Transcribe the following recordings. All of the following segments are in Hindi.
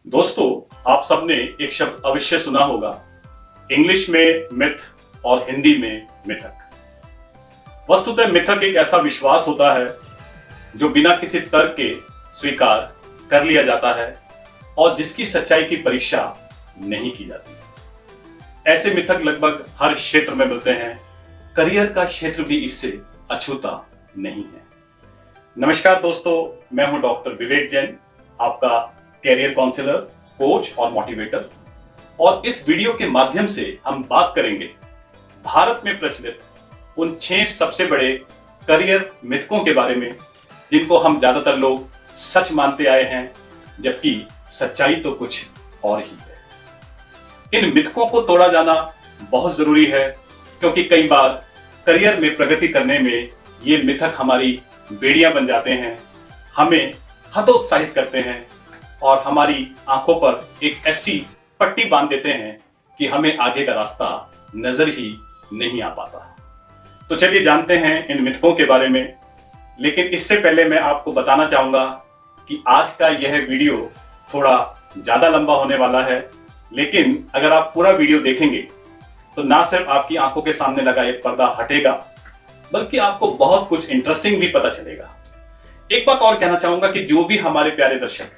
दोस्तों, आप सबने एक शब्द अवश्य सुना होगा, इंग्लिश में मिथ और हिंदी में मिथक। वस्तुतः मिथक एक ऐसा विश्वास होता है जो बिना किसी तर्क के स्वीकार कर लिया जाता है और जिसकी सच्चाई की परीक्षा नहीं की जाती। ऐसे मिथक लगभग हर क्षेत्र में मिलते हैं। करियर का क्षेत्र भी इससे अछूता नहीं है। नमस्कार दोस्तों, मैं हूं डॉक्टर विवेक जैन, आपका कैरियर काउंसलर, कोच और मोटिवेटर। और इस वीडियो के माध्यम से हम बात करेंगे भारत में प्रचलित उन 6 सबसे बड़े करियर मिथकों के बारे में, जिनको हम ज्यादातर लोग सच मानते आए हैं, जबकि सच्चाई तो कुछ और ही है। इन मिथकों को तोड़ा जाना बहुत जरूरी है, क्योंकि कई बार करियर में प्रगति करने में ये मिथक हमारी बेड़ियां बन जाते हैं, हमें हतोत्साहित करते हैं और हमारी आंखों पर एक ऐसी पट्टी बांध देते हैं कि हमें आगे का रास्ता नजर ही नहीं आ पाता। तो चलिए जानते हैं इन मिथकों के बारे में। लेकिन इससे पहले मैं आपको बताना चाहूंगा कि आज का यह वीडियो थोड़ा ज्यादा लंबा होने वाला है, लेकिन अगर आप पूरा वीडियो देखेंगे तो ना सिर्फ आपकी आंखों के सामने लगा एक पर्दा हटेगा, बल्कि आपको बहुत कुछ इंटरेस्टिंग भी पता चलेगा। एक बात और कहना चाहूंगा कि जो भी हमारे प्यारे दर्शक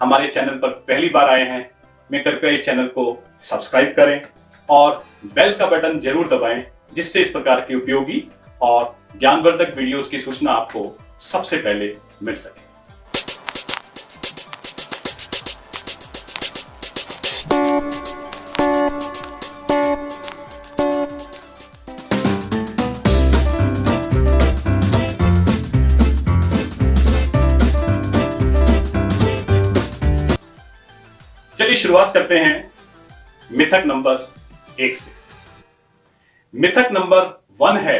हमारे चैनल पर पहली बार आए हैं, मैं कृपया इस चैनल को सब्सक्राइब करें और बेल का बटन जरूर दबाएं, जिससे इस प्रकार की उपयोगी और ज्ञानवर्धक वीडियोस की सूचना आपको सबसे पहले मिल सके। चलिए शुरुआत करते हैं मिथक नंबर 1 से। मिथक नंबर 1 है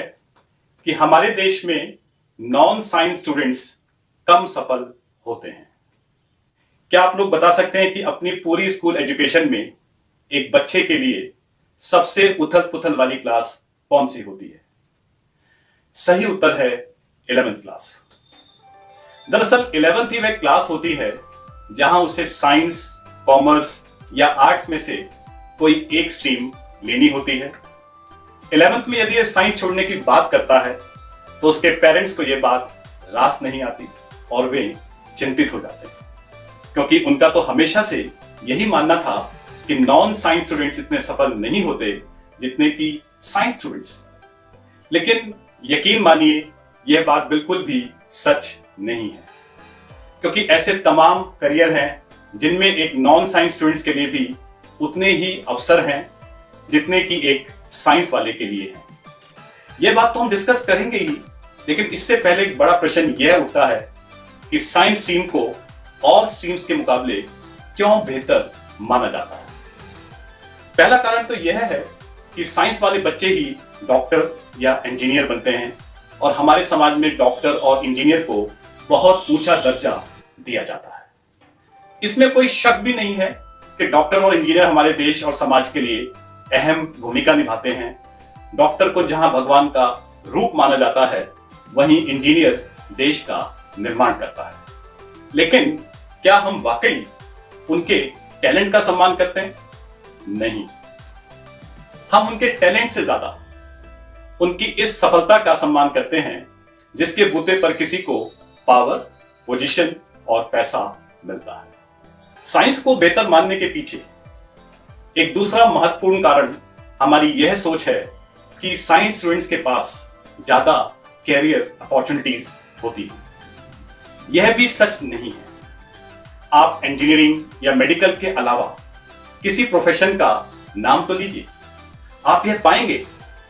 कि हमारे देश में नॉन साइंस स्टूडेंट्स कम सफल होते हैं। क्या आप लोग बता सकते हैं कि अपनी पूरी स्कूल एजुकेशन में एक बच्चे के लिए सबसे उथल पुथल वाली क्लास कौन सी होती है? सही उत्तर है 11th क्लास। दरअसल 11th ही वह क्लास होती है जहां उसे साइंस, कॉमर्स या आर्ट्स में से कोई एक स्ट्रीम लेनी होती है। 11th में यदि साइंस छोड़ने की बात करता है तो उसके पेरेंट्स को यह बात रास नहीं आती और वे चिंतित हो जाते हैं, क्योंकि उनका तो हमेशा से यही मानना था कि नॉन साइंस स्टूडेंट्स इतने सफल नहीं होते जितने कि साइंस स्टूडेंट्स। लेकिन यकीन मानिए, यह बात बिल्कुल भी सच नहीं है, क्योंकि ऐसे तमाम करियर हैं जिनमें एक नॉन साइंस स्टूडेंट्स के लिए भी उतने ही अवसर हैं जितने कि एक साइंस वाले के लिए हैं। यह बात तो हम डिस्कस करेंगे ही, लेकिन इससे पहले एक बड़ा प्रश्न यह उठता है कि साइंस स्ट्रीम को और स्ट्रीम्स के मुकाबले क्यों बेहतर माना जाता है। पहला कारण तो यह है कि साइंस वाले बच्चे ही डॉक्टर या इंजीनियर बनते हैं और हमारे समाज में डॉक्टर और इंजीनियर को बहुत ऊंचा दर्जा दिया जाता है। इसमें कोई शक भी नहीं है कि डॉक्टर और इंजीनियर हमारे देश और समाज के लिए अहम भूमिका निभाते हैं। डॉक्टर को जहां भगवान का रूप माना जाता है, वहीं इंजीनियर देश का निर्माण करता है। लेकिन क्या हम वाकई उनके टैलेंट का सम्मान करते हैं? नहीं, हम उनके टैलेंट से ज्यादा उनकी इस सफलता का सम्मान करते हैं जिसके बूते पर किसी को पावर, पोजीशन और पैसा मिलता है। साइंस को बेहतर मानने के पीछे एक दूसरा महत्वपूर्ण कारण हमारी यह सोच है कि साइंस स्टूडेंट्स के पास ज्यादा कैरियर अपॉर्चुनिटीज होती है। यह भी सच नहीं है। आप इंजीनियरिंग या मेडिकल के अलावा किसी प्रोफेशन का नाम तो लीजिए, आप यह पाएंगे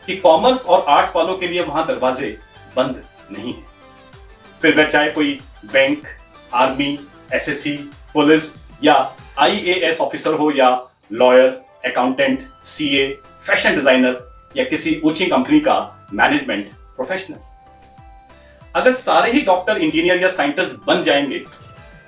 कि कॉमर्स और आर्ट्स वालों के लिए वहां दरवाजे बंद नहीं है। फिर वह चाहे कोई बैंक, आर्मी, एसएससी, पुलिस या आईएएस ऑफिसर हो, या lawyer, accountant, CA, fashion designer या किसी ऊंची कंपनी का मैनेजमेंट प्रोफेशनल। अगर सारे ही डॉक्टर, इंजीनियर या साइंटिस्ट बन जाएंगे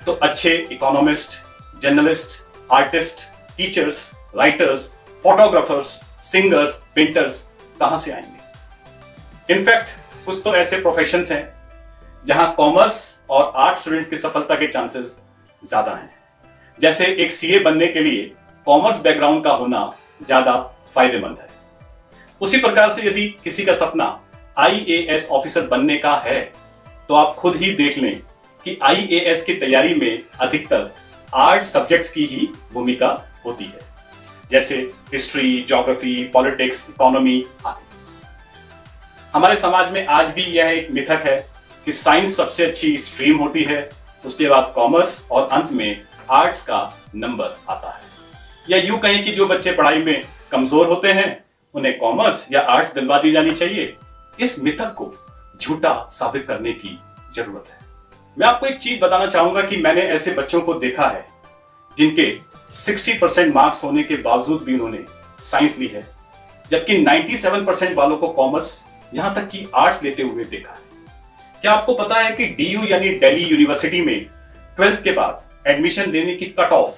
तो अच्छे economist, journalist, artist, teachers, writers, photographers, singers, painters कहां से आएंगे? इनफैक्ट कुछ तो ऐसे प्रोफेशंस हैं जहां कॉमर्स और आर्ट्स स्टूडेंट्स की सफलता के चांसेस ज्यादा हैं। जैसे एक सीए बनने के लिए कॉमर्स बैकग्राउंड का होना ज्यादा फायदेमंद है। उसी प्रकार से यदि किसी का सपना आईएएस ऑफिसर बनने का है तो आप खुद ही देख लें कि आईएएस की तैयारी में अधिकतर आर्ट सब्जेक्ट्स की ही भूमिका होती है, जैसे हिस्ट्री, ज्योग्राफी, पॉलिटिक्स, इकोनॉमी आदि। हमारे समाज में आज भी यह एक मिथक है कि साइंस सबसे अच्छी स्ट्रीम होती है, उसके बाद कॉमर्स और अंत में आर्ट्स का नंबर आता है। या यूं कहें कि जो बच्चे पढ़ाई में कमजोर होते हैं उन्हें कॉमर्स या आर्ट्स दिलवा दी जानी चाहिए। इस मिथक को झूठा साबित करने की जरूरत है। मैं आपको एक चीज बताना चाहूंगा कि मैंने ऐसे बच्चों को देखा है जिनके 60% मार्क्स होने के बावजूद भी उन्होंने साइंस ली है, जबकि 97% वालों को कॉमर्स यहां तक कि आर्ट्स लेते हुए देखा है। क्या आपको पता है कि डीयू यानी दिल्ली यूनिवर्सिटी में 12th के बाद एडमिशन लेने की कट ऑफ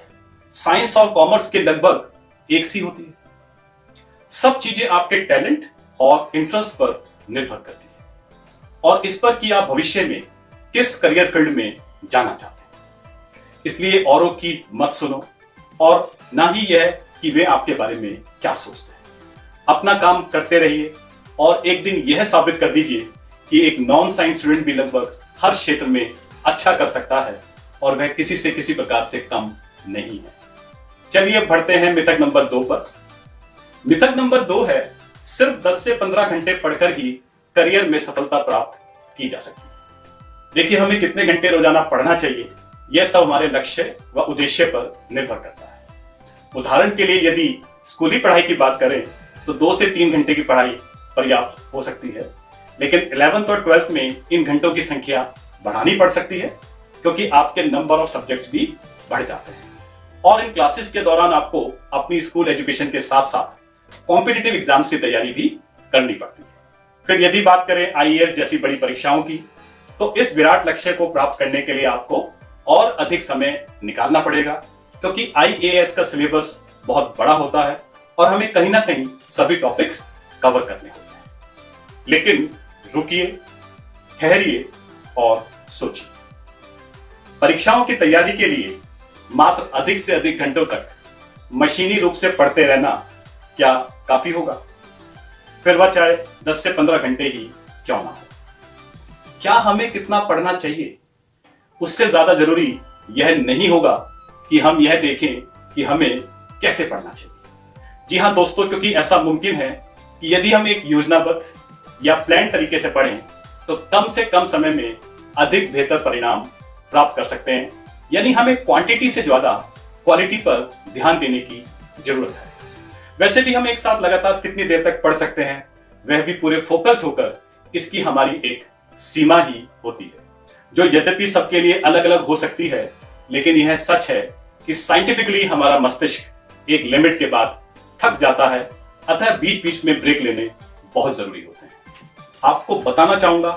साइंस और कॉमर्स के लगभग एक सी होती है। सब चीजें आपके टैलेंट और इंटरेस्ट पर निर्भर करती है और इस पर कि आप भविष्य में किस करियर फील्ड में जाना चाहते हैं। इसलिए औरों की मत सुनो और ना ही यह कि वे आपके बारे में क्या सोचते हैं। अपना काम करते रहिए और एक दिन यह साबित कर दीजिए कि एक नॉन साइंस स्टूडेंट भी लगभग हर क्षेत्र में अच्छा कर सकता है और वह किसी से किसी प्रकार से कम नहीं है। चलिए बढ़ते हैं मिथक नंबर 2 पर। मिथक नंबर 2 है सिर्फ 10 से 15 घंटे पढ़कर ही करियर में सफलता प्राप्त की जा सकती है। देखिए, हमें कितने घंटे रोजाना पढ़ना चाहिए यह सब हमारे लक्ष्य व उद्देश्य पर निर्भर करता है। उदाहरण के लिए यदि स्कूली पढ़ाई की बात करें तो 2 से 3 घंटे की पढ़ाई पर्याप्त हो सकती है, लेकिन 11th और 12th में इन घंटों की संख्या बढ़ानी पड़ सकती है क्योंकि आपके नंबर ऑफ सब्जेक्ट्स भी बढ़ जाते हैं और इन क्लासेस के दौरान आपको अपनी स्कूल एजुकेशन के साथ साथ कॉम्पिटिटिव एग्जाम्स की तैयारी भी करनी पड़ती है। फिर यदि बात करें आईएएस जैसी बड़ी परीक्षाओं की, तो इस विराट लक्ष्य को प्राप्त करने के लिए आपको और अधिक समय निकालना पड़ेगा क्योंकि आईएएस का सिलेबस बहुत बड़ा होता है और हमें कहीं ना कहीं सभी टॉपिक्स कवर करने होते हैं। लेकिन रुकिए, ठहरिए और सोचिए। परीक्षाओं की तैयारी के लिए मात्र अधिक से अधिक घंटों तक मशीनी रूप से पढ़ते रहना क्या काफी होगा? फिर वह चाहे 10 से 15 घंटे ही क्यों ना हो। क्या हमें कितना पढ़ना चाहिए, उससे ज्यादा जरूरी यह नहीं होगा कि हम यह देखें कि हमें कैसे पढ़ना चाहिए। जी हां दोस्तों, क्योंकि ऐसा मुमकिन है कि यदि हम एक योजनाबद्ध या प्लान तरीके से पढ़ें तो कम से कम समय में अधिक बेहतर परिणाम प्राप्त कर सकते हैं। यानी हमें क्वांटिटी से ज्यादा क्वालिटी पर ध्यान देने की जरूरत है। वैसे भी हम एक साथ लगातार कितनी देर तक पढ़ सकते हैं, वह भी पूरे फोकस्ड होकर, इसकी हमारी एक सीमा ही होती है, जो यद्यपि सबके लिए अलग अलग हो सकती है, लेकिन यह सच है कि साइंटिफिकली हमारा मस्तिष्क एक लिमिट के बाद थक जाता है, अतः बीच बीच में ब्रेक लेने बहुत जरूरी होते हैं। आपको बताना चाहूंगा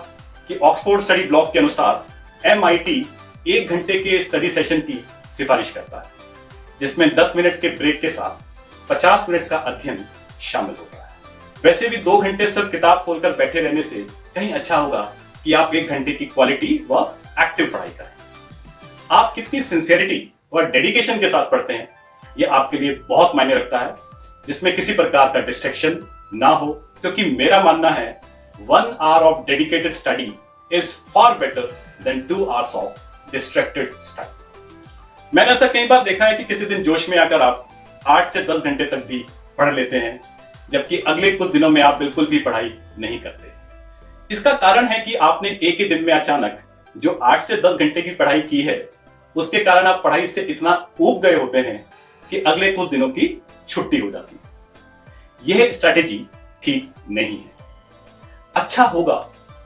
कि ऑक्सफोर्ड स्टडी ब्लॉग के अनुसार MIT 1 घंटे के स्टडी सेशन की सिफारिश करता है, जिसमें 10 मिनट के ब्रेक के साथ 50 मिनट का अध्ययन शामिल होता है। वैसे भी 2 घंटे सिर्फ किताब खोलकर बैठे रहने से कहीं अच्छा होगा कि आप 1 घंटे की क्वालिटी व एक्टिव पढ़ाई करें। आप कितनी सिंसियरिटी और डेडिकेशन के साथ पढ़ते हैं, यह आपके लिए बहुत मायने रखता है, जिसमें किसी प्रकार का डिस्ट्रैक्शन ना हो, क्योंकि मेरा मानना है 1 hour of dedicated study is far better than 2 hours of distracted study। मैंने ऐसा कई बार देखा है कि किसी दिन जोश में आकर आप 8 से 10 घंटे तक भी पढ़ लेते हैं, जबकि अगले कुछ दिनों में आप बिल्कुल भी पढ़ाई नहीं करते। इसका कारण है कि आपने एक ही दिन में अचानक जो 8 से 10 घंटे की पढ़ाई की है, उसके कारण आप पढ़ाई से इतना ऊब गए होते हैं कि अगले कुछ दिनों की छुट्टी हो जाती है। यह स्ट्रैटेजी ठीक नहीं है। अच्छा होगा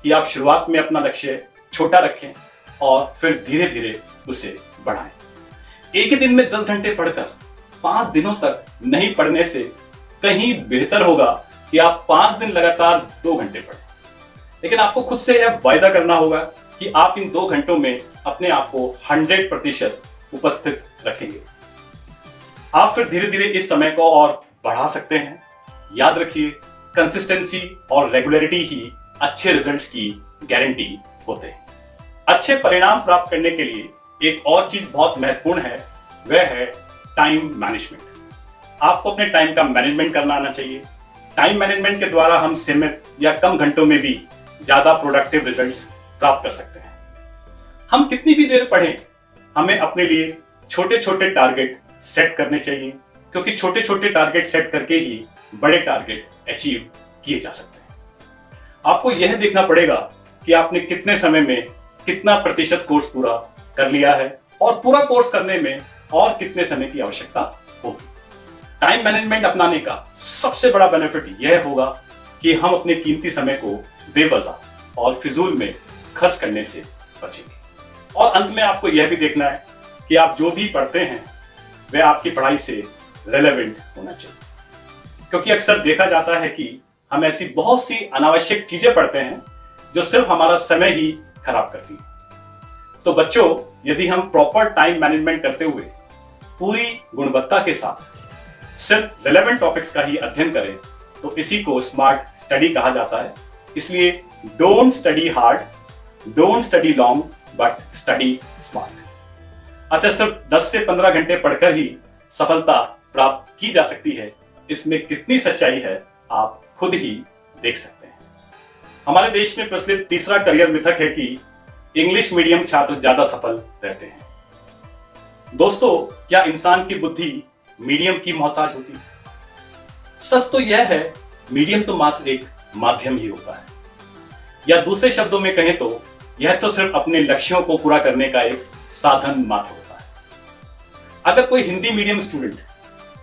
कि आप शुरुआत में अपना लक्ष्य छोटा रखें और फिर धीरे धीरे उसे बढ़ाएं। एक ही दिन में 10 घंटे पढ़कर 5 दिनों तक नहीं पढ़ने से कहीं बेहतर होगा कि आप 5 दिन लगातार 2 घंटे पढ़ें। लेकिन आपको खुद से यह वायदा करना होगा कि आप इन 2 घंटों में अपने आप को 100% उपस्थित रखेंगे। आप फिर धीरे धीरे इस समय को और बढ़ा सकते हैं। याद रखिए, कंसिस्टेंसी और रेगुलरिटी ही अच्छे रिजल्ट्स की गारंटी होते हैं। अच्छे परिणाम प्राप्त करने के लिए एक और चीज बहुत महत्वपूर्ण है, वह है टाइम मैनेजमेंट। आपको अपने टाइम का मैनेजमेंट करना आना चाहिए। टाइम मैनेजमेंट के द्वारा हम सीमित या कम घंटों में भी ज्यादा प्रोडक्टिव रिजल्ट्स प्राप्त कर सकते हैं। हम कितनी भी देर पढ़ें, हमें अपने लिए छोटे छोटे टारगेट सेट करने चाहिए, क्योंकि छोटे छोटे टारगेट सेट करके ही बड़े टारगेट अचीव किए जा सकते हैं। आपको यह देखना पड़ेगा कि आपने कितने समय में कितना प्रतिशत कोर्स पूरा कर लिया है और पूरा कोर्स करने में और कितने समय की आवश्यकता होगी। टाइम मैनेजमेंट अपनाने का सबसे बड़ा बेनिफिट यह होगा कि हम अपने कीमती समय को बेवजह और फिजूल में खर्च करने से बचेंगे। और अंत में आपको यह भी देखना है कि आप जो भी पढ़ते हैं वह आपकी पढ़ाई से रेलेवेंट होना चाहिए, क्योंकि अक्सर देखा जाता है कि हम ऐसी बहुत सी अनावश्यक चीजें पढ़ते हैं जो सिर्फ हमारा समय ही खराब करती है। तो बच्चों, यदि हम प्रॉपर टाइम मैनेजमेंट करते हुए पूरी गुणवत्ता के साथ सिर्फ रेलेवेंट टॉपिक्स का ही अध्ययन करें तो इसी को स्मार्ट स्टडी कहा जाता है। इसलिए don't study hard, don't study long, but study smart. अतः सिर्फ 10 से 15 घंटे पढ़कर ही सफलता प्राप्त की जा सकती है, इसमें कितनी सच्चाई है आप खुद ही देख सकते हैं। हमारे देश में प्रचलित तीसरा करियर मिथक है कि इंग्लिश मीडियम छात्र ज्यादा सफल रहते हैं। दोस्तों, क्या इंसान की बुद्धि मीडियम की मोहताज होती है? सच तो यह है, मीडियम तो मात्र एक माध्यम ही होता है, या दूसरे शब्दों में कहें तो यह तो सिर्फ अपने लक्ष्यों को पूरा करने का एक साधन मात्र होता है। अगर कोई Hindi medium student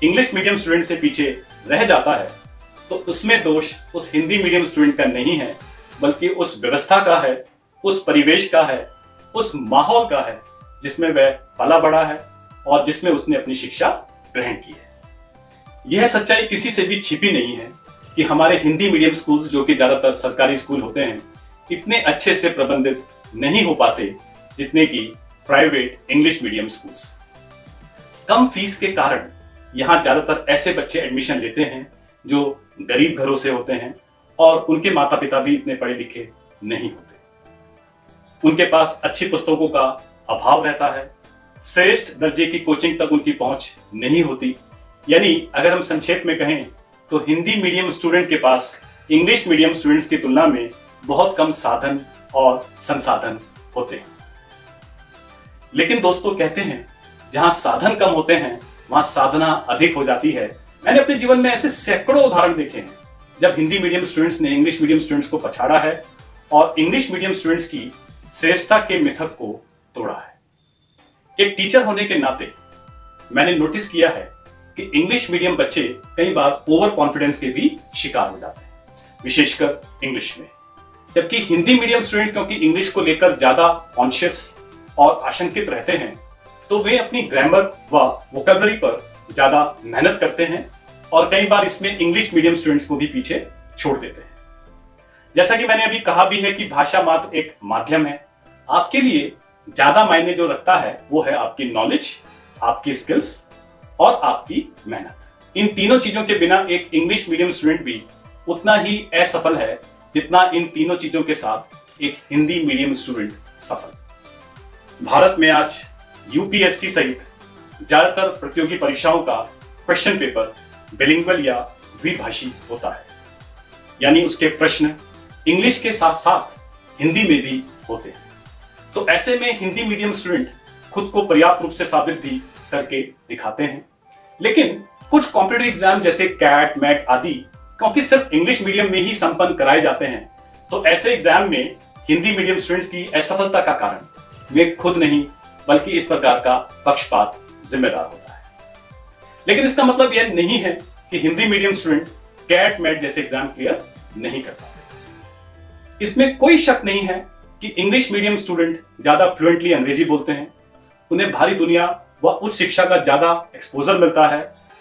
English medium student से पीछे रह जाता है तो उसमें दोष उस हिंदी मीडियम स्टूडेंट का नहीं है, बल्कि उस व्यवस्था का है, उस परिवेश का है, उस माहौल का है जिसमें वह पला बड़ा है और जिसमें उसने अपनी शिक्षा ग्रहण की है। यह सच्चाई किसी से भी छिपी नहीं है कि हमारे हिंदी मीडियम स्कूल्स, जो कि ज्यादातर सरकारी स्कूल होते हैं, इतने अच्छे से प्रबंधित नहीं हो पाते जितने कि प्राइवेट इंग्लिश मीडियम स्कूल्स। कम फीस के कारण यहां ज्यादातर ऐसे बच्चे एडमिशन लेते हैं जो गरीब घरों से होते हैं और उनके माता पिता भी इतने पढ़े लिखे नहीं होते। उनके पास अच्छी पुस्तकों का अभाव रहता है, श्रेष्ठ दर्जे की कोचिंग तक उनकी पहुंच नहीं होती। यानी अगर हम संक्षेप में कहें तो हिंदी मीडियम स्टूडेंट के पास इंग्लिश मीडियम स्टूडेंट्स की तुलना में बहुत कम साधन और संसाधन होते हैं। लेकिन दोस्तों, कहते हैं जहां साधन कम होते हैं वहां साधना अधिक हो जाती है। मैंने अपने जीवन में ऐसे सैकड़ों उदाहरण देखे हैं जब हिंदी मीडियम स्टूडेंट्स ने इंग्लिश मीडियम स्टूडेंट्स को पछाड़ा है और इंग्लिश मीडियम स्टूडेंट्स की श्रेष्ठता के मिथक को तोड़ा है। एक टीचर होने के नाते मैंने नोटिस किया है कि इंग्लिश मीडियम बच्चे कई बार ओवर कॉन्फिडेंस के भी शिकार हो जाते हैं, विशेषकर इंग्लिश में। जबकि हिंदी मीडियम स्टूडेंट क्योंकि इंग्लिश को लेकर ज्यादा कॉन्शियस और आशंकित रहते हैं, तो वे अपनी ग्रामर व वोकैबुलरी पर ज्यादा मेहनत करते हैं और कई बार इसमें इंग्लिश मीडियम स्टूडेंट्स को भी पीछे छोड़ देते हैं। जैसा कि मैंने अभी कहा भी है कि भाषा मात्र एक माध्यम है। आपके लिए ज्यादा मायने जो रखता है वो है आपकी नॉलेज, आपकी स्किल्स और आपकी मेहनत। इन तीनों चीजों के बिना एक इंग्लिश मीडियम स्टूडेंट भी उतना ही असफल है जितना इन तीनों चीजों के साथ एक हिंदी मीडियम स्टूडेंट सफल। भारत में आज यूपीएससी सहित ज्यादातर प्रतियोगी परीक्षाओं का क्वेश्चन पेपर बिलिंगुअल या द्विभाषी होता है, यानी उसके प्रश्न इंग्लिश के साथ साथ हिंदी में भी होते हैं। तो ऐसे में हिंदी मीडियम स्टूडेंट खुद को पर्याप्त रूप से साबित भी करके दिखाते हैं। लेकिन कुछ कॉम्पिटिटिव एग्जाम जैसे कैट, मैट आदि क्योंकि सिर्फ इंग्लिश मीडियम में ही संपन्न कराए जाते हैं, तो ऐसे एग्जाम में हिंदी मीडियम स्टूडेंट्स की असफलता का कारण वे खुद नहीं बल्कि इस प्रकार का पक्षपात जिम्मेदार होता है। लेकिन इसका मतलब यह नहीं है कि Hindi medium student CAT, MAT जैसे एग्जाम क्लियर नहीं कर पाते। इसमें कोई शक नहीं है कि इंग्लिश मीडियम स्टूडेंट ज्यादा फ्लुएंटली अंग्रेजी बोलते हैं, उन्हें भारी दुनिया व उच्च शिक्षा का ज्यादा एक्सपोजर मिलता है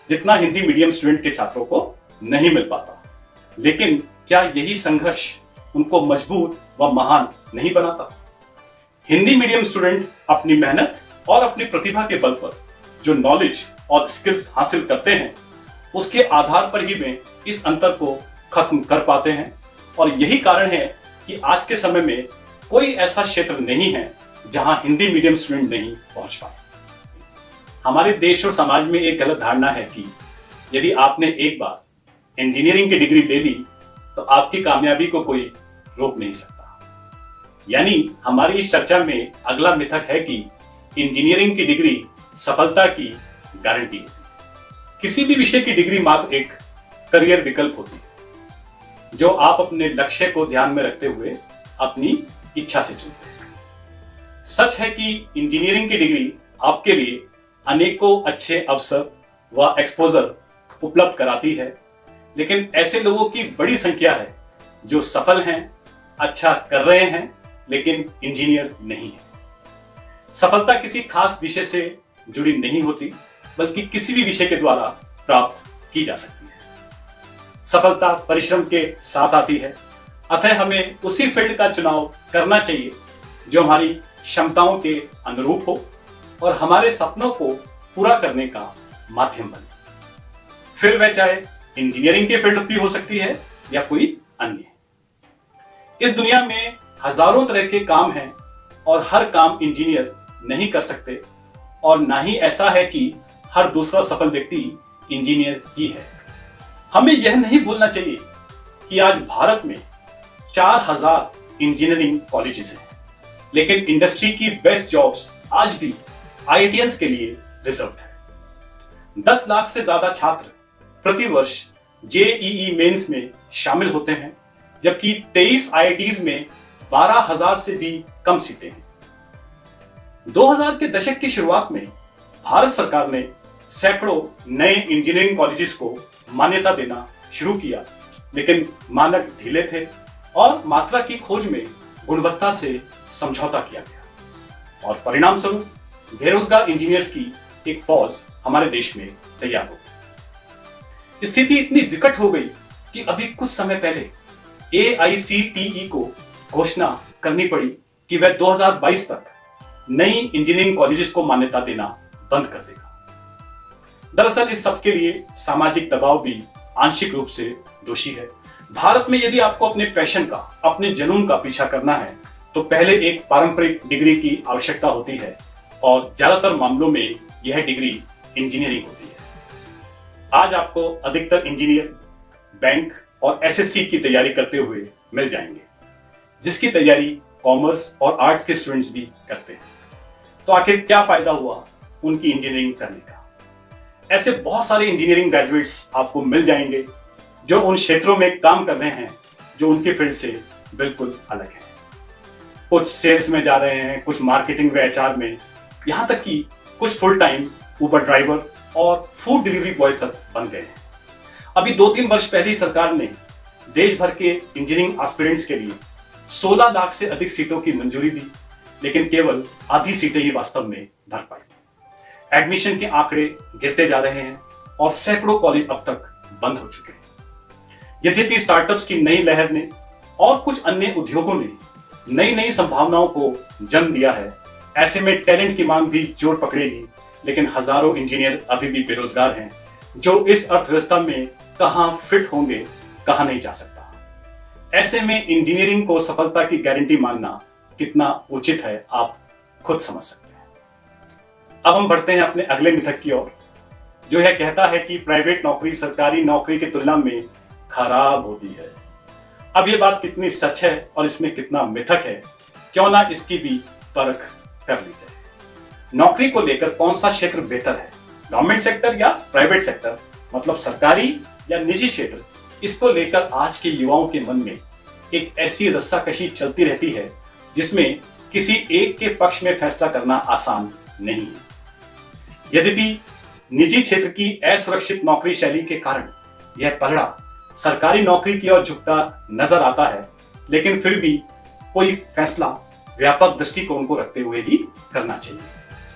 जितना हिंदी मीडियम स्टूडेंट के छात्रों को नहीं मिल पाता। लेकिन क्या यही संघर्ष उनको मजबूत व महान नहीं बनाता? हिंदी मीडियम स्टूडेंट अपनी मेहनत और अपनी प्रतिभा के बल पर जो नॉलेज और स्किल्स हासिल करते हैं उसके आधार पर ही वे इस अंतर को खत्म कर पाते हैं। और यही कारण है कि आज के समय में कोई ऐसा क्षेत्र नहीं है जहां हिंदी मीडियम स्टूडेंट नहीं पहुंच पाए। हमारे देश और समाज में एक गलत धारणा है कि यदि आपने एक बार इंजीनियरिंग की डिग्री ले ली तो आपकी कामयाबी को कोई रोक नहीं सकता। यानी हमारी इस चर्चा में अगला मिथक है कि इंजीनियरिंग की डिग्री सफलता की गारंटी है। किसी भी विषय की डिग्री मात्र एक करियर विकल्प होती है जो आप अपने लक्ष्य को ध्यान में रखते हुए अपनी इच्छा से चुनते हैं। सच है कि इंजीनियरिंग की डिग्री आपके लिए अनेकों अच्छे अवसर व एक्सपोजर उपलब्ध कराती है, लेकिन ऐसे लोगों की बड़ी संख्या है जो सफल हैं, अच्छा कर रहे हैं, लेकिन इंजीनियर नहीं है। सफलता किसी खास विषय से जुड़ी नहीं होती, बल्कि किसी भी विषय के द्वारा प्राप्त की जा सकती है। सफलता परिश्रम के साथ आती है, अतः हमें उसी फील्ड का चुनाव करना चाहिए जो हमारी क्षमताओं के अनुरूप हो और हमारे सपनों को पूरा करने का माध्यम बने। फिर वह चाहे इंजीनियरिंग के फील्ड भी हो सकती है या कोई अन्य। इस दुनिया में हजारों तरह के काम हैं और हर काम इंजीनियर नहीं कर सकते, और ना ही ऐसा है कि हर दूसरा सफल व्यक्ति इंजीनियर ही है। हमें यह नहीं भूलना चाहिए कि आज भारत में 4000 इंजीनियरिंग कॉलेजेस हैं, लेकिन इंडस्ट्री की बेस्ट जॉब्स आज भी आईआईटियंस के लिए रिजर्व्ड है। 10 लाख से ज्यादा छात्र प्रतिवर्ष जेईई मेंस में शामिल होते हैं, जबकि 23 आईआईटीज में 12,000 से भी कम सीटें हैं। 2000 के दशक की शुरुआत में भारत सरकार ने सैकड़ों नए इंजीनियरिंग कॉलेजेस को मान्यता देना शुरू किया, लेकिन मानक ढीले थे और मात्रा की खोज में गुणवत्ता से समझौता किया गया, और परिणाम स्वरूप बेरोजगार इंजीनियर्स की एक फौज हमारे देश में तैयार हो गई। स्थिति इतनी विकट हो गई कि अभी कुछ समय पहले AICTE को घोषणा करनी पड़ी कि वह 2022 तक नई इंजीनियरिंग कॉलेजेस को मान्यता देना बंद कर देगा। दरअसल इस सब के लिए सामाजिक दबाव भी आंशिक रूप से दोषी है। भारत में यदि आपको अपने पैशन का, अपने जुनून का पीछा करना है तो पहले एक पारंपरिक डिग्री की आवश्यकता होती है, और ज्यादातर मामलों में यह डिग्री इंजीनियरिंग होती है। आज आपको अधिकतर इंजीनियर बैंक और SSC की तैयारी करते हुए मिल जाएंगे, जिसकी तैयारी कॉमर्स और आर्ट्स के स्टूडेंट्स भी करते हैं। तो आखिर क्या फायदा हुआ उनकी इंजीनियरिंग करने का? ऐसे बहुत सारे इंजीनियरिंग ग्रेजुएट्स आपको मिल जाएंगे जो उन क्षेत्रों में काम कर रहे हैं जो उनके फील्ड से बिल्कुल अलग है। कुछ सेल्स में जा रहे हैं, कुछ मार्केटिंग व HR में, यहाँ तक कि कुछ फुल टाइम ऊबर ड्राइवर और फूड डिलीवरी बॉय तक बन गए हैं। अभी 2-3 वर्ष पहले ही सरकार ने देश भर के इंजीनियरिंग एस्पिरेंट्स के लिए 16 लाख से अधिक सीटों की मंजूरी दी, लेकिन केवल आधी सीटें ही वास्तव में भर पाई। एडमिशन के आंकड़े गिरते जा रहे हैं और सैकड़ों कॉलेज अब तक बंद हो चुके हैं। यद्यपि स्टार्टअप्स की नई लहर ने और कुछ अन्य उद्योगों ने नई नई संभावनाओं को जन्म दिया है, ऐसे में टैलेंट की मांग भी जोर पकड़ेगी, लेकिन हजारों इंजीनियर अभी भी बेरोजगार हैं जो इस अर्थव्यवस्था में कहां फिट होंगे, कहां नहीं जा सकता। ऐसे में इंजीनियरिंग को सफलता की गारंटी मानना कितना उचित है, आप खुद समझ सकते हैं। अब हम बढ़ते हैं अपने अगले मिथक की ओर, जो यह कहता है कि प्राइवेट नौकरी सरकारी नौकरी की तुलना में खराब होती है। अब यह बात कितनी सच है और इसमें कितना मिथक है, क्यों ना इसकी भी परख कर ली जाए। नौकरी को लेकर कौन सा क्षेत्र बेहतर है, गवर्नमेंट सेक्टर या प्राइवेट सेक्टर, मतलब सरकारी या निजी क्षेत्र? इसको लेकर आज के युवाओं के मन में एक ऐसी रस्साकशी चलती रहती है जिसमें किसी एक के पक्ष में फैसला करना आसान नहीं है। यद्यपि निजी क्षेत्र की असुरक्षित नौकरी शैली के कारण यह पलड़ा सरकारी नौकरी की ओर झुकता नजर आता है, लेकिन फिर भी कोई फैसला व्यापक दृष्टिकोण को रखते हुए ही करना चाहिए,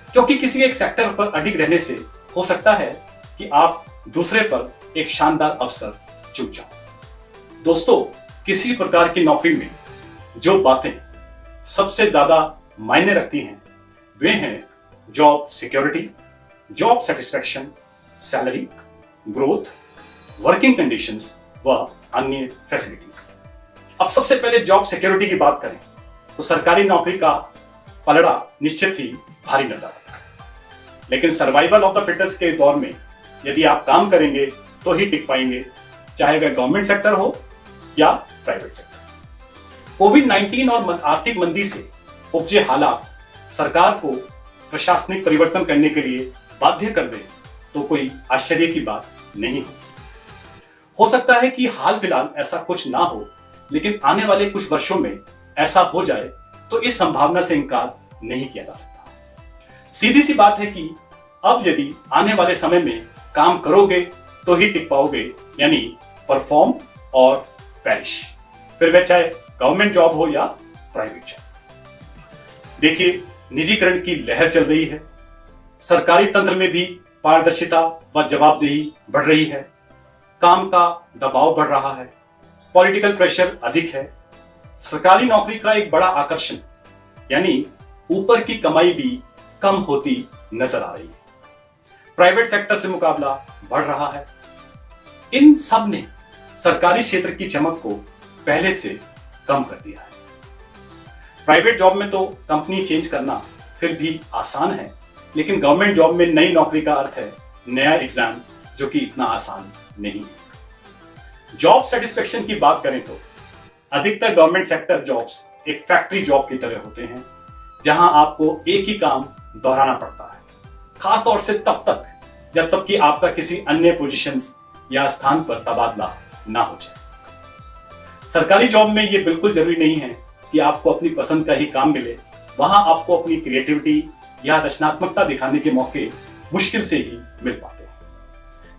क्योंकि किसी एक सेक्टर पर अडिग रहने से हो सकता है कि आप दूसरे पर एक शानदार अवसर चूक जाओ। दोस्तों, किसी प्रकार की नौकरी में जो बातें सबसे ज्यादा मायने रखती हैं वे हैं job security, job satisfaction, salary, growth, working conditions व अन्य फैसिलिटीज। अब सबसे पहले जॉब सिक्योरिटी की बात करें तो सरकारी नौकरी का पलड़ा निश्चित ही भारी नजर आता है। लेकिन सर्वाइवल ऑफ द फिटेस्ट के इस दौर में यदि आप काम करेंगे तो ही टिक पाएंगे, चाहे वह गवर्नमेंट सेक्टर हो या प्राइवेट सेक्टर। कोविड-19 और आर्थिक मंदी से उपजे हालात सरकार को प्रशासनिक परिवर्तन करने के लिए बाध्य कर दे तो कोई आश्चर्य की बात नहीं हो सकता है कि हाल फिलहाल ऐसा कुछ ना हो, लेकिन आने वाले कुछ वर्षों में ऐसा हो जाए तो इस संभावना से इनकार नहीं किया जा सकता। सीधी सी बात है कि अब यदि आने वाले समय में काम करोगे तो ही टिक पाओगे, यानी परफॉर्म और पैरिश, फिर वह चाहे गवर्नमेंट जॉब हो या प्राइवेट जॉब। देखिए, निजीकरण की लहर चल रही है, सरकारी तंत्र में भी पारदर्शिता व जवाबदेही बढ़ रही है, काम का दबाव बढ़ रहा है, पॉलिटिकल प्रेशर अधिक है, सरकारी नौकरी का एक बड़ा आकर्षण यानी ऊपर की कमाई भी कम होती नजर आ रही है, प्राइवेट सेक्टर से मुकाबला बढ़ रहा है। इन सब ने सरकारी क्षेत्र की चमक को पहले से कम कर दिया है। प्राइवेट जॉब में तो कंपनी चेंज करना फिर भी आसान है, लेकिन गवर्नमेंट जॉब में नई नौकरी का अर्थ है नया एग्जाम, जो कि इतना आसान नहीं है। जॉब सेटिस्फेक्शन की बात करें तो अधिकतर गवर्नमेंट सेक्टर जॉब्स एक फैक्ट्री जॉब की तरह होते हैं, जहां आपको एक ही काम दोहराना पड़ता है, खास तौर से तब तक जब तक कि आपका किसी अन्य पोजीशंस या स्थान पर तबादला ना हो जाए। सरकारी जॉब में यह बिल्कुल जरूरी नहीं है कि आपको अपनी पसंद का ही काम मिले, वहां आपको अपनी क्रिएटिविटी या रचनात्मकता दिखाने के मौके मुश्किल से ही मिल पाते हैं,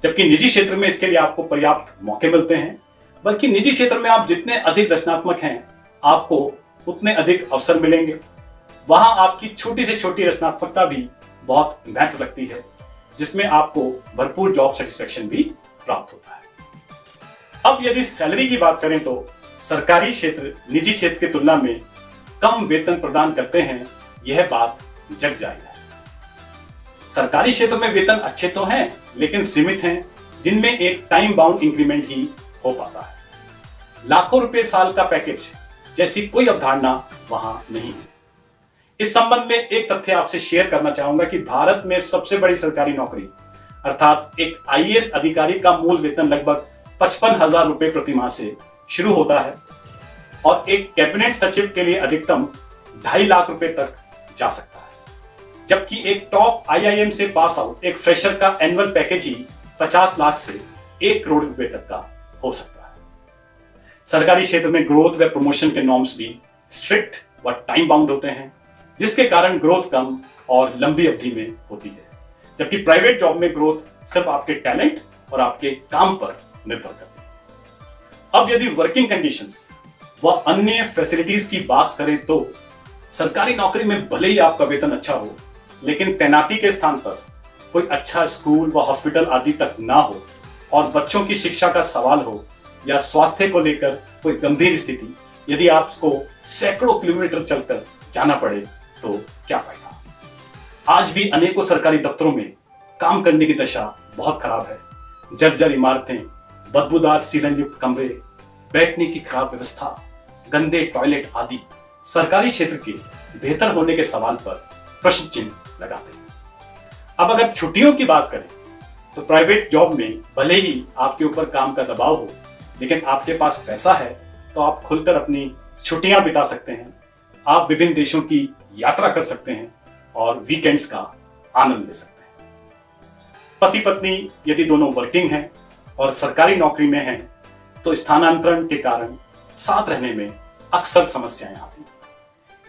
जबकि निजी क्षेत्र में इसके लिए आपको पर्याप्त मौके मिलते हैं। बल्कि निजी क्षेत्र में आप जितने अधिक रचनात्मक हैं, आपको उतने अधिक अवसर मिलेंगे। वहां आपकी छोटी से छोटी रचनात्मकता भी बहुत महत्व रखती है, जिसमें आपको भरपूर जॉब सेटिस्फेक्शन भी प्राप्त होता है। अब यदि सैलरी की बात करें तो सरकारी क्षेत्र निजी क्षेत्र की तुलना में कम वेतन प्रदान करते हैं, यह बात जग जाहिर है। सरकारी क्षेत्र में वेतन अच्छे तो हैं, लेकिन सीमित हैं, जिनमें एक टाइम बाउंड इंक्रीमेंट ही हो पाता है। लाखों रुपए साल का पैकेज जैसी कोई अवधारणा वहां नहीं है। इस संबंध में एक तथ्य आपसे शेयर करना चाहूंगा कि भारत में सबसे बड़ी सरकारी नौकरी अर्थात एक आईएएस अधिकारी का मूल वेतन लगभग 55,000 रुपए प्रति माह से शुरू होता है और एक कैबिनेट सचिव के लिए अधिकतम 2.5 लाख रुपए तक जा सकता है, जबकि एक टॉप आईआईएम से पास आउट एक फ्रेशर का एनुअल पैकेज ही 50 लाख से 1 करोड़ रुपए तक का हो सकता है। सरकारी क्षेत्र में ग्रोथ व प्रमोशन के नॉर्म्स भी स्ट्रिक्ट व टाइम बाउंड होते हैं, जिसके कारण ग्रोथ कम और लंबी अवधि में होती है, जबकि प्राइवेट जॉब में ग्रोथ सिर्फ आपके टैलेंट और आपके काम पर निर्भर करती है। अब यदि वर्किंग कंडीशंस व अन्य फैसिलिटीज की बात करें तो सरकारी नौकरी में भले ही आपका वेतन अच्छा हो, लेकिन तैनाती के स्थान पर कोई अच्छा स्कूल व हॉस्पिटल आदि तक ना हो और बच्चों की शिक्षा का सवाल हो या स्वास्थ्य को लेकर कोई गंभीर स्थिति, यदि आपको सैकड़ों किलोमीटर चलकर जाना पड़े तो क्या फायदा। आज भी अनेकों सरकारी दफ्तरों में काम करने की दशा बहुत खराब है। जर्जर इमारतें, बदबूदार सीलन युक्त कमरे, बैठने की खराब व्यवस्था, गंदे टॉयलेट आदि सरकारी क्षेत्र के बेहतर होने के सवाल पर प्रश्न चिन्ह लगाते हैं। अब अगर छुट्टियों की बात करें तो प्राइवेट जॉब में भले ही आपके ऊपर काम का दबाव हो, लेकिन आपके पास पैसा है तो आप खुलकर अपनी छुट्टियां बिता सकते हैं, आप विभिन्न देशों की यात्रा कर सकते हैं और वीकेंड्स का आनंद ले सकते हैं। पति पत्नी यदि दोनों वर्किंग हैं और सरकारी नौकरी में हैं तो स्थानांतरण के कारण साथ रहने में अक्सर समस्याएं आती हैं।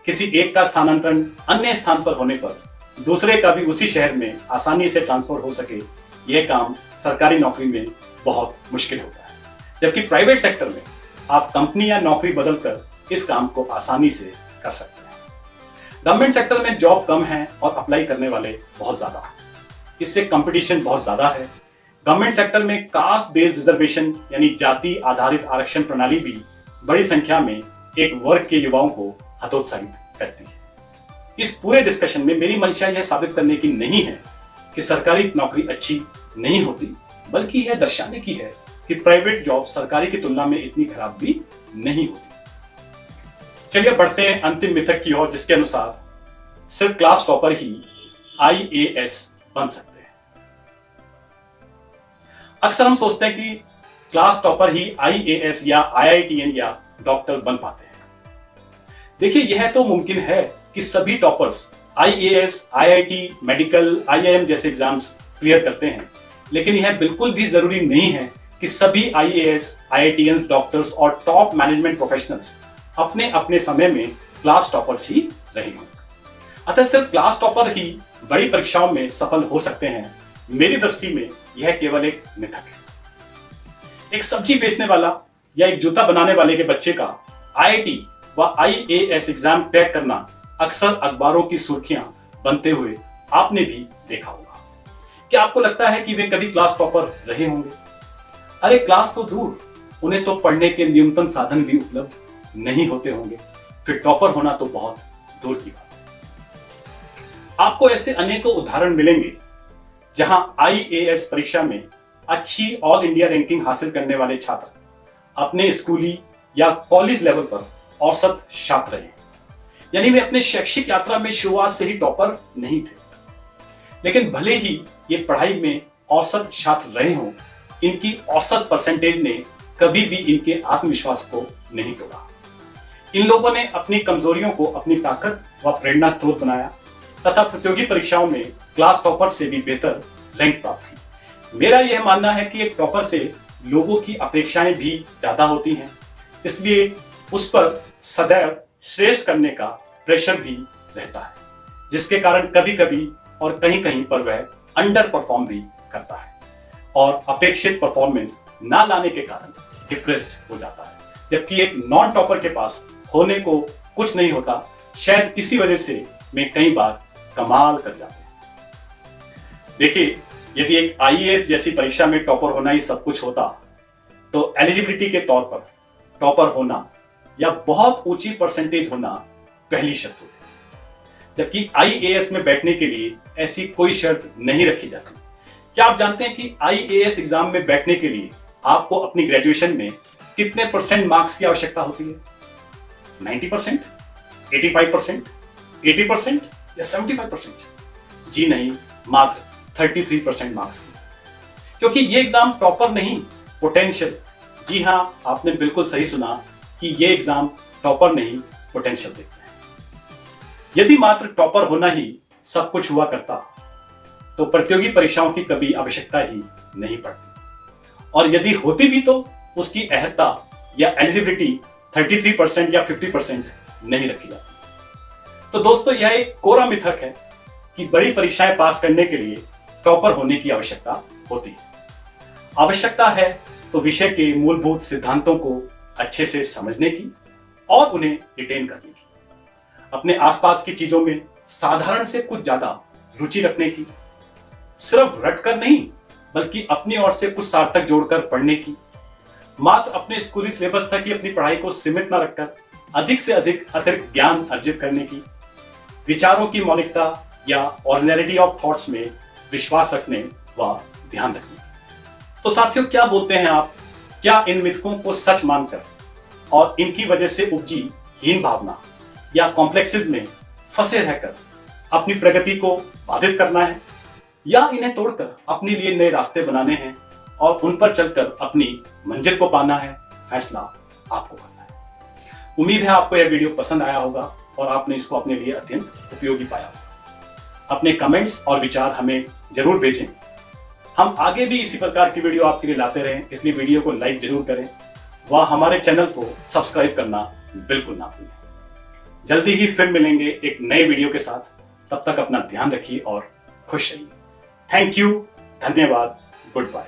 किसी एक का स्थानांतरण अन्य स्थान पर होने पर दूसरे का भी उसी शहर में आसानी से ट्रांसफर हो सके, यह काम सरकारी नौकरी में बहुत मुश्किल होता है, जबकि प्राइवेट सेक्टर में आप कंपनी या नौकरी बदलकर इस काम को आसानी से कर सकते हैं। गवर्नमेंट सेक्टर में जॉब कम है और अप्लाई करने वाले बहुत ज्यादा, इससे कंपटीशन बहुत ज्यादा है। गवर्नमेंट सेक्टर में कास्ट बेस्ड रिजर्वेशन यानी जाति आधारित आरक्षण प्रणाली भी बड़ी संख्या में एक वर्ग के युवाओं को हतोत्साहित करती है। इस पूरे डिस्कशन में मेरी मंशा यह साबित करने की नहीं है कि सरकारी नौकरी अच्छी नहीं होती, बल्कि यह दर्शाने की है कि प्राइवेट जॉब सरकारी की तुलना में इतनी खराब भी नहीं होती। चलिए बढ़ते हैं अंतिम मिथक की ओर, जिसके अनुसार सिर्फ क्लास टॉपर ही आईएएस बन सकते हैं। अक्सर हम सोचते हैं कि क्लास टॉपर ही आईएएस या आईआईटीएन या डॉक्टर बन पाते हैं। देखिए, यह तो मुमकिन है कि सभी toppers IAS, IIT, medical, IIM जैसे एग्जाम्स क्लियर करते हैं, लेकिन यह बिल्कुल भी जरूरी नहीं है कि सभी आईएएस, आईआईटीएंस, डॉक्टर्स और टॉप मैनेजमेंट प्रोफेशनल्स अपने अपने समय में क्लास टॉपर्स ही रहे हों। अतः सिर्फ क्लास टॉपर ही बड़ी परीक्षाओं में सफल हो सकते हैं, मेरी दृष्टि में यह केवल एक मिथक है। एक सब्जी बेचने वाला या एक जूता बनाने वाले के बच्चे का आईआईटी व आईएएस एग्जाम क्रैक करना अक्सर अखबारों की सुर्खियां बनते हुए आपने भी देखा होगा। क्या आपको लगता है कि वे कभी क्लास टॉपर रहे होंगे? अरे क्लास तो दूर, उन्हें तो पढ़ने के न्यूनतम साधन भी उपलब्ध नहीं होते होंगे, फिर टॉपर होना तो बहुत दूर की बात है। आपको ऐसे अनेकों उदाहरण मिलेंगे जहां आईएएस परीक्षा में अच्छी ऑल इंडिया रैंकिंग हासिल करने वाले छात्र अपने स्कूली या कॉलेज लेवल पर औसत छात्र रहे, यानी वे अपने शैक्षिक यात्रा में शुरुआत से ही टॉपर नहीं थे। लेकिन भले ही ये पढ़ाई में औसत छात्र रहे हों, इनकी औसत परसेंटेज ने कभी भी इनके आत्मविश्वास को नहीं तोड़ा। इन लोगों ने अपनी कमजोरियों को अपनी ताकत व प्रेरणा स्रोत बनाया तथा प्रतियोगी परीक्षाओं में क्लास टॉपर से भी बेहतर रैंक प्राप्त की। मेरा यह मानना है कि एक टॉपर से लोगों की अपेक्षाएं भी ज्यादा होती हैं, इसलिए उस पर सदैव श्रेष्ठ करने का प्रेशर भी रहता है, जिसके कारण कभी कभी और कहीं कहीं पर वह अंडर परफॉर्म भी करता है और अपेक्षित परफॉर्मेंस ना लाने के कारण डिप्रेस्ड हो जाता है, जबकि एक नॉन टॉपर के पास होने को कुछ नहीं होता। शायद इसी वजह से मैं कई बार कमाल कर जाते हैं। देखिए, यदि एक आईएएस जैसी परीक्षा में टॉपर होना ही सब कुछ होता तो एलिजिबिलिटी के तौर पर टॉपर होना या बहुत ऊंची परसेंटेज होना पहली शर्त होती, जबकि आईएएस में बैठने के लिए ऐसी कोई शर्त नहीं रखी जाती। क्या आप जानते हैं कि आईएएस एग्जाम में बैठने के लिए आपको अपनी ग्रेजुएशन में कितने परसेंट मार्क्स की आवश्यकता होती है? 90%, 85%, 80% या 75%? जी नहीं, मात्र 33% मार्क्स की। क्योंकि ये एग्जाम टॉपर नहीं, पोटेंशियल, जी हां, आपने बिल्कुल सही सुना कि ये एग्जाम टॉपर नहीं, पोटेंशियल देखते हैं। यदि मात्र टॉपर होना ही सब कुछ हुआ करता तो प्रतियोगी परीक्षाओं की कभी आवश्यकता ही नहीं पड़ती, और यदि होती भी तो उसकी अहर्ता या एलिजिबिलिटी 33% या 50% नहीं रखी जाती। तो दोस्तों, यह एक कोरा मिथक है कि बड़ी परीक्षाएं पास करने के लिए टॉपर होने की आवश्यकता होती है। आवश्यकता है तो विषय के मूलभूत सिद्धांतों को अच्छे से समझने की और उन्हें रिटेन करने की, अपने आसपास की चीजों में साधारण से कुछ ज्यादा रुचि रखने की, सिर्फ रटकर नहीं बल्कि अपनी ओर से कुछ सार्थक जोड़कर पढ़ने की, मात्र अपने स्कूली सिलेबस तक ही अपनी पढ़ाई को सीमित न रखकर अधिक से अधिक अतिरिक्त ज्ञान अर्जित करने की, विचारों की मौलिकता या ओरिजिनलिटी ऑफ थॉट्स में विश्वास रखने व ध्यान रखने की। तो साथियों, क्या बोलते हैं आप? क्या इन मिथकों को सच मानकर और इनकी वजह से उपजी हीन भावना या कॉम्प्लेक्सेस में फंसे रहकर अपनी प्रगति को बाधित करना है, या इन्हें तोड़कर अपने लिए नए रास्ते बनाने हैं और उन पर चलकर अपनी मंजिल को पाना है? फैसला आपको करना है। उम्मीद है आपको यह वीडियो पसंद आया होगा और आपने इसको अपने लिए अत्यंत उपयोगी पाया होगा। अपने कमेंट्स और विचार हमें जरूर भेजें। हम आगे भी इसी प्रकार की वीडियो आपके लिए लाते रहें, इसलिए वीडियो को लाइक जरूर करें व हमारे चैनल को सब्सक्राइब करना बिल्कुल ना भूलें। जल्दी ही फिर मिलेंगे एक नए वीडियो के साथ। तब तक अपना ध्यान रखिए और खुश रहिए। थैंक यू, धन्यवाद, गुड बाय।